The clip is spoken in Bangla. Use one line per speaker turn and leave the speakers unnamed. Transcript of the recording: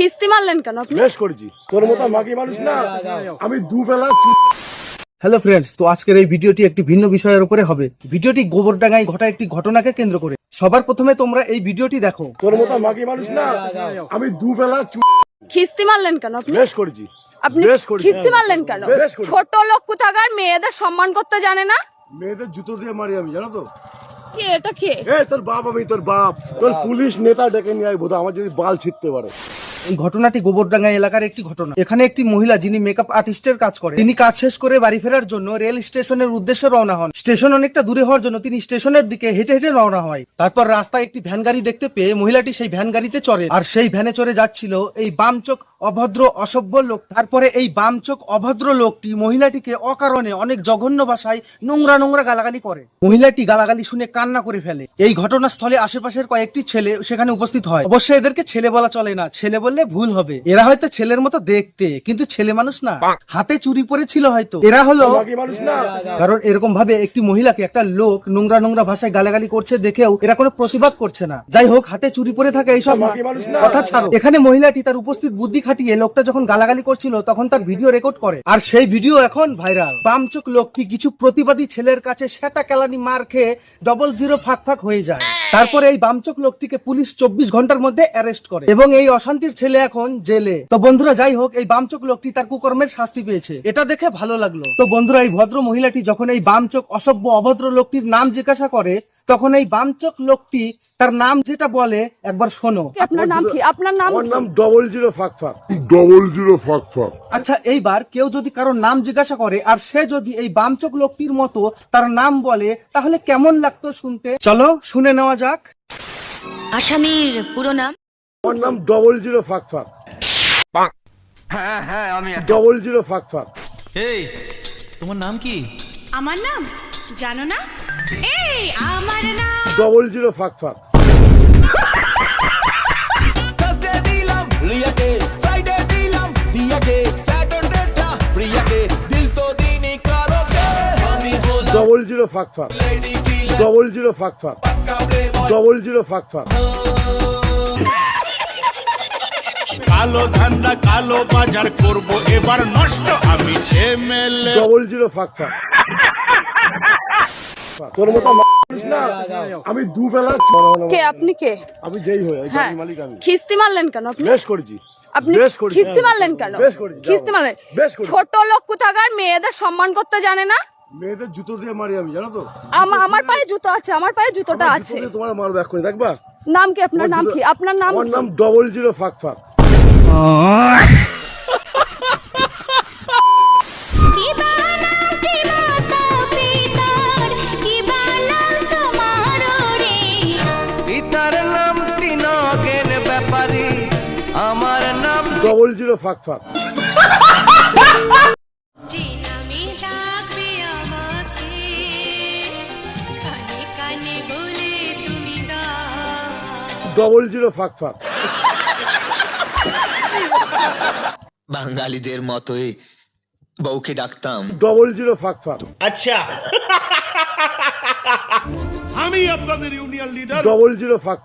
খিস্তি মারলেন কেন আপনি?
বেশ করেছি, তোর মতো মাগি মানুষ না আমি দুবেলা।
হ্যালো ফ্রেন্ডস, তো আজকের এই ভিডিওটি একটি ভিন্ন বিষয়ের উপরে হবে। ভিডিওটি গোবরডাঙ্গায় ঘটা একটি ঘটনাকে কেন্দ্র করে। সবার প্রথমে তোমরা এই ভিডিওটি দেখো।
তোর মতো মাগি মানুষ না আমি দুবেলা।
খিস্তি মারলেন কেন আপনি?
বেশ করেছি,
আপনি
বেশ করেছি।
খিস্তি মারলেন কেন?
বেশ করেছি।
ছোট লোক কোথাকার মেয়েদের সম্মান করতে জানে না।
মেয়েদের জুতো দিয়ে মারি আমি, জানো তো?
কে এটা কে?
তোর বাপ, আমি তোর বাপ। তোর পুলিশ নেতা ডেকে নিয়ে আইবো আমার যদি বাল ছিটতে পারে।
এই ঘটনাটি গোবরডাঙ্গা এলাকার একটি ঘটনা। এখানে একটি মহিলা যিনি মেকআপ আর্টিস্টের কাজ করে, তিনি কাজ শেষ করে বাড়ি ফেরার জন্য রেল স্টেশনের উদ্দেশ্যে রওনা হন। স্টেশন অনেকটা দূরে হওয়ার জন্য তিনি স্টেশনের দিকে হেঁটে হেঁটে রওনা হয়। তারপর রাস্তায় একটি ভ্যান গাড়ি দেখতে পেয়ে মহিলাটি সেই ভ্যান গাড়িতে চড়ে, আর সেই ভ্যানে চড়ে যাচ্ছিল এই বামচোখ অভদ্র অসভ্য লোক। তারপরে এই বামচোখ অভদ্র লোকটি মহিলাটিকে অকারণে অনেক জঘন্য ভাষায় নোংরা নোংরা গালাগালি করে। মহিলাটি গালাগালি শুনে কান্না করে ফেলে। এই ঘটনাস্থলে আশেপাশের কয়েকটি ছেলে সেখানে উপস্থিত হয়। অবশ্যই এদেরকে ছেলে বলা চলে না, ছেলে বললে ভুল হবে। এরা হয়তো ছেলের মতো দেখতে, কিন্তু ছেলে মানুষ না। হাতে চুরি পরেছিল হয়তো। এরা হলো
মাগি মানুষ না।
কারণ এরকম ভাবে একটি মহিলাকে একটা লোক নোংরা নোংরা ভাষায় গালাগালি করছে দেখেও এরা কোনো প্রতিবাদ করছে না। যাই হোক, হাতে চুরি পরে থাকে এইসব কথা ছাড়ো। এখানে মহিলাটি তার উপস্থিত বুদ্ধি খাটিয়ে লোকটা যখন গালাগালি করছিল তখন তার ভিডিও রেকর্ড করে, আর সেই ভিডিও এখন ভাইরাল। বামচোখ লোকটি কিছু প্রতিবাদী ছেলের কাছে সেটা কেলানি মার খেয়ে 00 ফাঁক হয়ে যায়। তারপরে এই বামচোখ লোকটিকে পুলিশ 24 ঘন্টার মধ্যে অ্যারেস্ট করে এবং এই অশান্তির ছেলে এখন জেলে। তো বন্ধুরা, যাই হোক, এই বামচোখ লোকটি তার কুকর্মের শাস্তি পেয়েছে, এটা দেখে ভালো লাগলো। তো বন্ধুরা, এই ভদ্র মহিলাটি যখন এই বামচোখ অসভ্য অভদ্র লোকটির নাম জিজ্ঞাসা করে তখন এই বামচোখ লোকটি তার নাম যেটা বলে একবার শোনো।
আপনার নাম কি? আপনার নাম
আমার
কি?
নাম 00 ফাঁক।
আচ্ছা, এইবার কেউ যদি কারোর নাম জিজ্ঞাসা করে আর সে যদি এই বামচোখ লোকটির মতো তার নাম বলে তাহলে কেমন লাগতো শুনতে? চলো শুনে নেওয়া যাক।
আসামির পুরো নাম?
আমার নাম 00 ফাঁক।
হ্যাঁ আমি
00 ফাঁক।
এই তোমার নাম কি?
আমার নাম জানো না? এই আমার নাম
00 ফাঁক।
Thursday dilam Riyake, Friday dilam Diyake, Saturday Riyake, dil to dini karoge. Ami hola
00 ফাঁক।
lady killer,
00 ফাঁক।
pakka playboy.
00 ফাঁক।
কালো ধান্দা কালো বাজার করব এবার নষ্ট আমি এমএলএ
00 ফাঁক। তোর মতো মানুষ না আমি দুবেলা।
কে আপনি? কে?
আমি যেই হই এই
হ্যাঁ,
গাড়ির মালিক আমি।
খিস্তি মারলেন কেন আপনি?
বেশ করেছি,
আপনি
বেশ করেছি।
খিস্তি মারলেন কেন?
বেশ করেছি।
খিস্তি মারলেন?
বেশ করেছি।
ছোট লোক কোথাকার মেয়েদের সম্মান করতে জানে না।
মেয়েদের জুতো দিয়ে মারি আমি, জানো তো?
আমার পায়ে জুতো আছে, আমার পায়ে জুতোটা
আমার
আছে।
জুতো দিয়ে তোমার মারবো এক করে, দেখবা?
নাম কি? আপনার নাম কি? আপনার নাম
আমার
কি?
নাম 00 ফাঁক।
কি বানাম কি মাতা পিতার কি বানাম তোমার রে
পিতার নাম তিনগেন ব্যাপারী, আমার নাম
00 ফাঁক।
যে নামে ডাকবে আমাকে কানে কানে বলে তুমি দাও
00 ফাঁক।
বাঙালিদের মতোই বউকে ডাকতাম
00 ফাঁক।
আচ্ছা আমি আপনাদের ইউনিয়ন লিডার
00 ফাঁক।